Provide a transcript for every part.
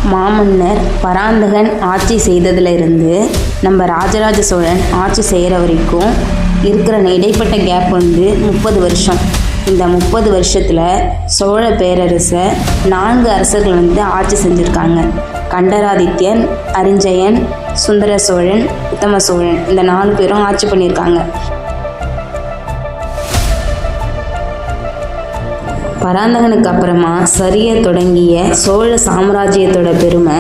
மாமன்னர் பராந்தகன் ஆட்சி செய்ததிலிருந்து நம்ம ராஜராஜ சோழன் ஆட்சி செய்கிற வரைக்கும் இருக்கிற இடைப்பட்ட கேப் 30 வருஷம். இந்த 30 வருஷத்தில் சோழ பேரரசை 4 அரசர்கள் ஆட்சி செஞ்சுருக்காங்க. கண்டராதித்யன், அரிஞ்சயன், சுந்தர சோழன், உத்தம சோழன், இந்த 4 பேரும் ஆட்சி பண்ணியிருக்காங்க. பராந்தகனுக்கு அப்புறமா சரிய தொடங்கிய சோழ சாம்ராஜ்யத்தோட பெருமை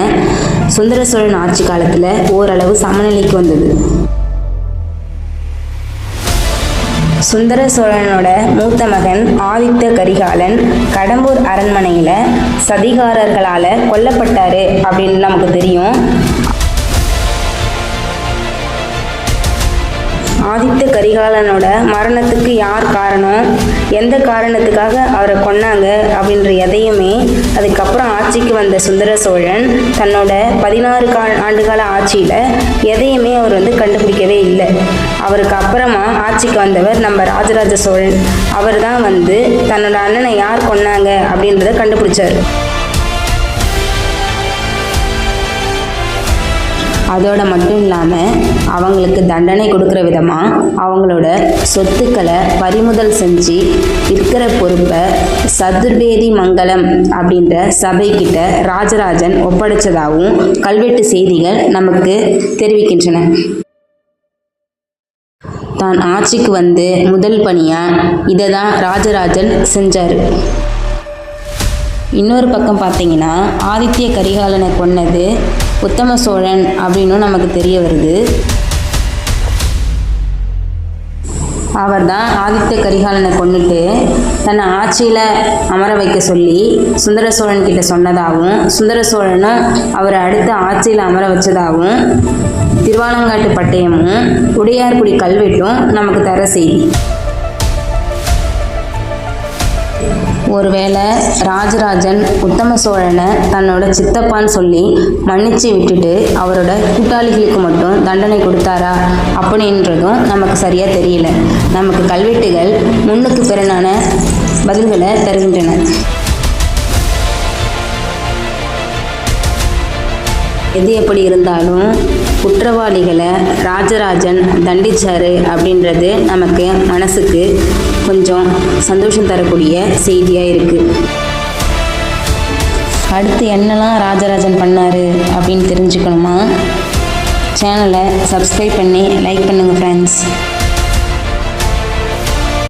சுந்தர சோழன் ஆட்சி காலத்தில் ஓரளவு சமநிலைக்கு வந்தது. சுந்தர சோழனோட மூத்த மகன் ஆதித்த கரிகாலன் கடம்பூர் அரண்மனையில் சதிகாரர்களால் கொல்லப்பட்டாரு அப்படின்னு நமக்கு தெரியும். ஆதித்த கரிகாலனோட மரணத்துக்கு யார் காரணம், எந்த காரணத்துக்காக அவரை கொன்னாங்க அப்படின்ற எதையுமே அதுக்கப்புறம் ஆட்சிக்கு வந்த சுந்தர சோழன் தன்னோட 16 ஆண்டுகால ஆட்சியில் எதையுமே அவர் கண்டுபிடிக்கவே இல்லை. அவருக்கு அப்புறமா ஆட்சிக்கு வந்தவர் நம்ம ராஜராஜ சோழன். அவர் தான் தன்னோட அண்ணனை யார் கொன்னாங்க அப்படின்றத கண்டுபிடிச்சார். அதோட மட்டும் இல்லாமல் அவங்களுக்கு தண்டனை கொடுக்குற விதமாக அவங்களோட சொத்துக்களை பறிமுதல் செஞ்சு இருக்கிற பொறுப்பை சதுர்வேதி மங்கலம் அப்படின்ற சபைக்கிட்ட ராஜராஜன் ஒப்படைச்சதாகவும் கல்வெட்டு செய்திகள் நமக்கு தெரிவிக்கின்றன. தான் ஆட்சிக்கு முதல் பணியாக இதை தான் ராஜராஜன் செஞ்சார். இன்னொரு பக்கம் பார்த்தீங்கன்னா ஆதித்ய கரிகாலனை கொன்னது உத்தம சோழன் அப்படின்னும் நமக்கு தெரிய வருது. அவர் தான் ஆதித்ய கரிகாலனை கொண்டுட்டு தன்னை ஆட்சியில் அமர வைக்க சொல்லி சுந்தர சோழன் கிட்ட சொன்னதாகவும் சுந்தர சோழனும் அவரை அடுத்த ஆட்சியில் அமர வச்சதாகவும் திருவாலங்காட்டு பட்டயமும் உடையார்குடி கல்வெட்டும் நமக்கு தர செய்தி. ஒருவேளை ராஜராஜன் உத்தம சோழனை தன்னோட சித்தப்பான்னு சொல்லி மன்னிச்சு விட்டுட்டு அவரோட கூட்டாளிகளுக்கு மட்டும் தண்டனை கொடுத்தாரா அப்படின்றதும் நமக்கு சரியாக தெரியல. நமக்கு கல்வெட்டுகள் முன்னுக்கு பிறனான பதில்களை தருகின்றன. எது எப்படி இருந்தாலும் குற்றவாளிகளை ராஜராஜன் தண்டிச்சாரு அப்படின்றது நமக்கு மனசுக்கு கொஞ்சம் சந்தோஷம் தரக்கூடிய செய்தியாக இருக்குது. அடுத்து என்னெல்லாம் ராஜராஜன் பண்ணார் அப்படின்னு தெரிஞ்சுக்கணுமா? சேனலை சப்ஸ்கிரைப் பண்ணி லைக் பண்ணுங்கள் ஃப்ரெண்ட்ஸ்.